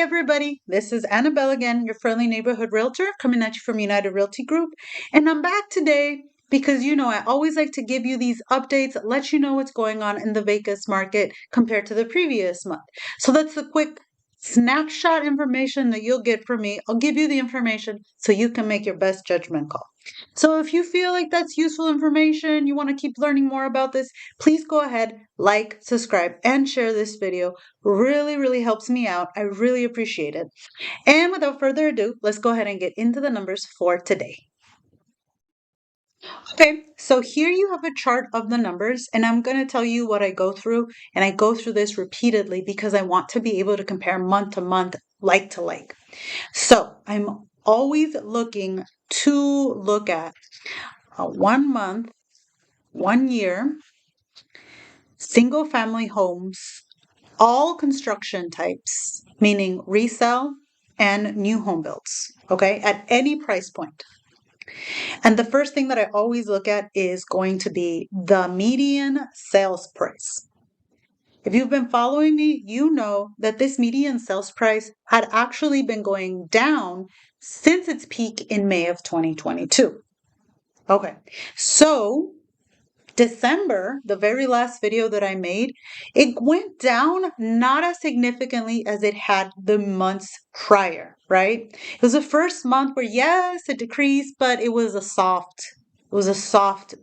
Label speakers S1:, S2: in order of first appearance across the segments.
S1: everybody, this is Annabelle again, your friendly neighborhood realtor coming at you from United Realty Group. And I'm back today because I always like to give you these updates, let you know what's going on in the Vegas market compared to the previous month. So that's the quick snapshot information that you'll get from me. I'll give you the information so you can make your best judgment call. So if you feel like that's useful information, you want to keep learning more about this, please go ahead, like, subscribe, and share this video. Really, really helps me out. I really appreciate it. And without further ado, let's go ahead and get into the numbers for today. Okay, so here you have a chart of the numbers, and I'm going to tell you what I go through, and I go through this repeatedly because I want to be able to compare month to month, like to like. So I'm always looking to look at a 1 month, 1 year, single family homes, all construction types, meaning resale and new home builds, okay, at any price point. And the first thing that I always look at is going to be the median sales price. If you've been following me, you know that this median sales price had actually been going down since its peak in May of 2022. Okay, so December, the very last video that I made, it went down not as significantly as it had the months prior, right? It was the first month where, yes, it decreased, but it was a soft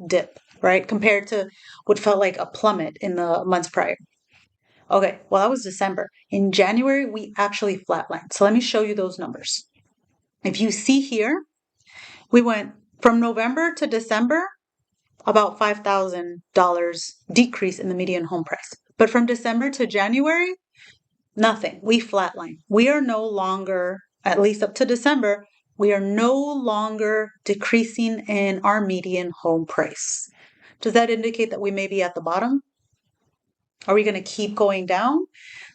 S1: dip, right? Compared to what felt like a plummet in the months prior. Okay, well, that was December. In January, we actually flatlined. So let me show you those numbers. If you see here, we went from November to December, about $5,000 decrease in the median home price. But from December to January, nothing. We flatline. We are no longer, at least up to December, we are no longer decreasing in our median home price. Does that indicate that we may be at the bottom? Are we going to keep going down?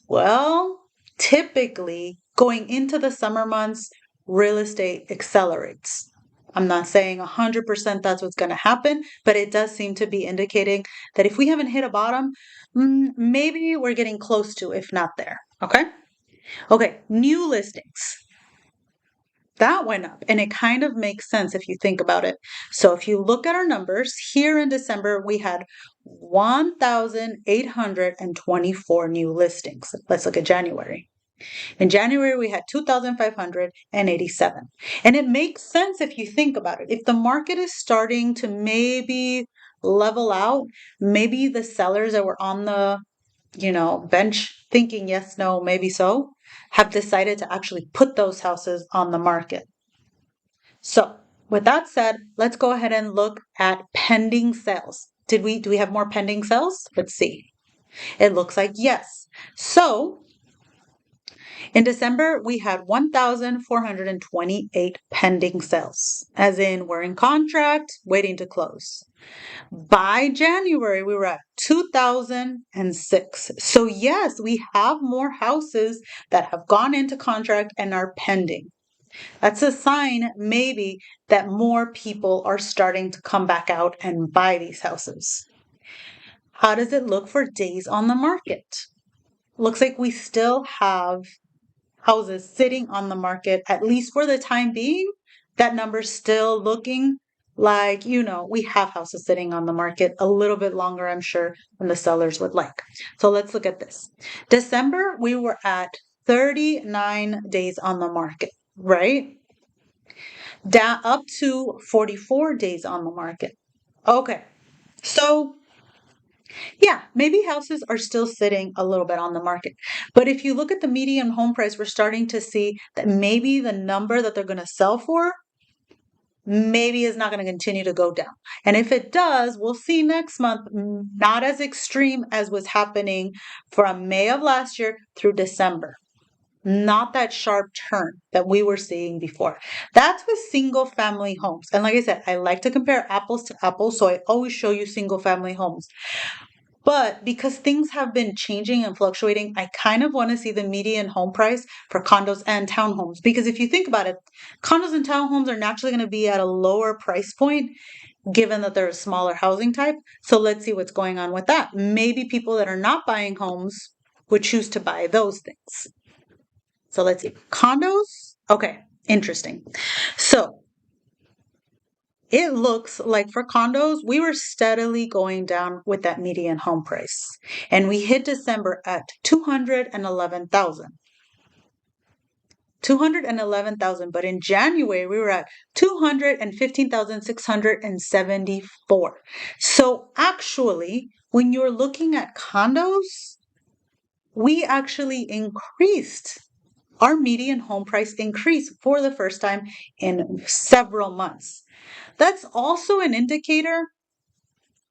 S1: Well, typically going into the summer months, real estate accelerates. I'm not saying 100% that's what's going to happen, but it does seem to be indicating that if we haven't hit a bottom, maybe we're getting close to, if not there. Okay? Okay, new listings. That went up, and it kind of makes sense if you think about it. So if you look at our numbers, here in December, we had 1,824 new listings. Let's look at January. In January, we had 2,587. And it makes sense if you think about it. If the market is starting to maybe level out, maybe the sellers that were on the bench thinking yes, no, maybe so, have decided to actually put those houses on the market. So with that said, let's go ahead and look at pending sales. Do we have more pending sales? Let's see. It looks like yes. So in December, we had 1,428 pending sales, as in we're in contract, waiting to close. By January, we were at 2,006. So yes, we have more houses that have gone into contract and are pending. That's a sign maybe that more people are starting to come back out and buy these houses. How does it look for days on the market? Looks like we still have houses sitting on the market, at least for the time being. That number's still looking like, we have houses sitting on the market a little bit longer, I'm sure, than the sellers would like. So let's look at this. December, we were at 39 days on the market, right? Down up to 44 days on the market. Okay. So yeah, maybe houses are still sitting a little bit on the market. But if you look at the median home price, we're starting to see that maybe the number that they're going to sell for maybe is not going to continue to go down. And if it does, we'll see next month, not as extreme as was happening from May of last year through December. Not that sharp turn that we were seeing before. That's with single family homes. And like I said, I like to compare apples to apples, so I always show you single family homes. But because things have been changing and fluctuating, I kind of want to see the median home price for condos and townhomes. Because if you think about it, condos and townhomes are naturally going to be at a lower price point, given that they're a smaller housing type. So let's see what's going on with that. Maybe people that are not buying homes would choose to buy those things. So let's see. Condos. Okay, interesting. So it looks like for condos, we were steadily going down with that median home price. And we hit December at 211,000. 211,000, but in January we were at 215,674. So actually, when you're looking at condos, we actually increased our median home price increased for the first time in several months. That's also an indicator.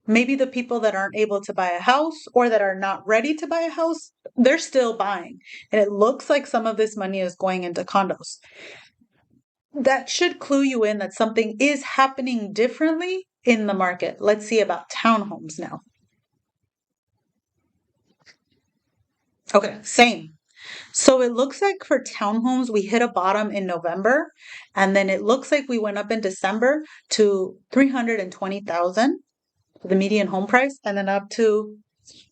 S1: Maybe the people that aren't able to buy a house or that are not ready to buy a house, they're still buying. And it looks like some of this money is going into condos. That should clue you in that something is happening differently in the market. Let's see about townhomes now. Okay, same. So it looks like for townhomes, we hit a bottom in November, and then it looks like we went up in December to 320,000, the median home price, and then up to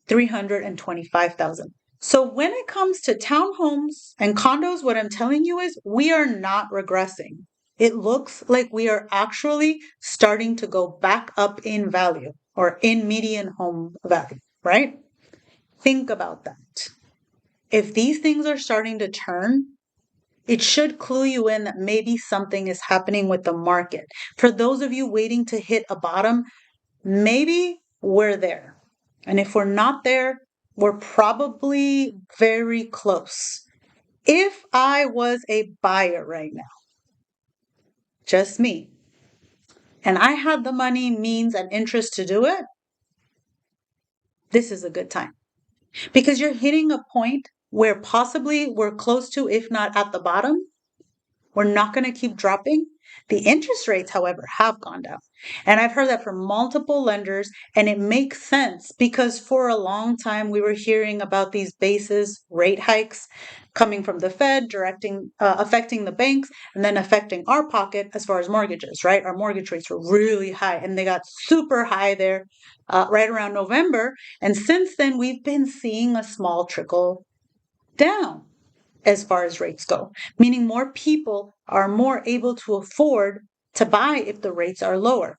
S1: 325,000. So when it comes to townhomes and condos, what I'm telling you is we are not regressing. It looks like we are actually starting to go back up in value or in median home value, right? Think about that. If these things are starting to turn, it should clue you in that maybe something is happening with the market. For those of you waiting to hit a bottom, maybe we're there. And if we're not there, we're probably very close. If I was a buyer right now, just me, and I had the money, means, and interest to do it, this is a good time. Because you're hitting a point where possibly we're close to, if not at the bottom. We're not going to keep dropping. The interest rates, however, have gone down. And I've heard that from multiple lenders, and it makes sense because for a long time we were hearing about these basis rate hikes coming from the Fed, affecting the banks, and then affecting our pocket as far as mortgages, right? Our mortgage rates were really high, and they got super high there right around November. And since then, we've been seeing a small trickle down as far as rates go, meaning more people are more able to afford to buy if the rates are lower.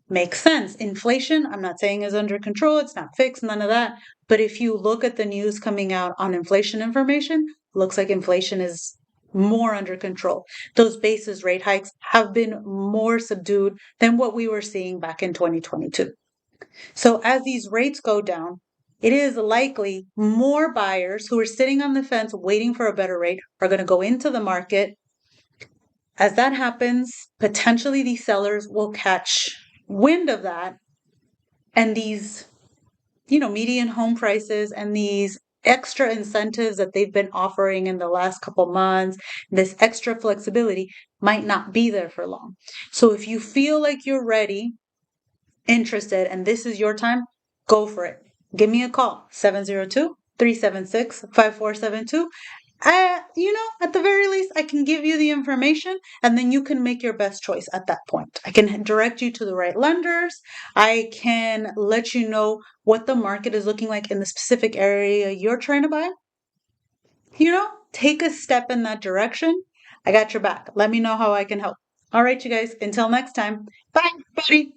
S1: Makes sense. Inflation, I'm not saying is under control, it's not fixed, none of that. But if you look at the news coming out on inflation information, looks like inflation is more under control. Those basis rate hikes have been more subdued than what we were seeing back in 2022. So as these rates go down, it is likely more buyers who are sitting on the fence waiting for a better rate are going to go into the market. As that happens, potentially these sellers will catch wind of that, and these, median home prices and these extra incentives that they've been offering in the last couple months, this extra flexibility might not be there for long. So if you feel like you're ready, interested, and this is your time, go for it. Give me a call, 702-376-5472. At the very least, I can give you the information and then you can make your best choice at that point. I can direct you to the right lenders. I can let you know what the market is looking like in the specific area you're trying to buy. Take a step in that direction. I got your back. Let me know how I can help. All right, you guys, until next time. Bye, buddy.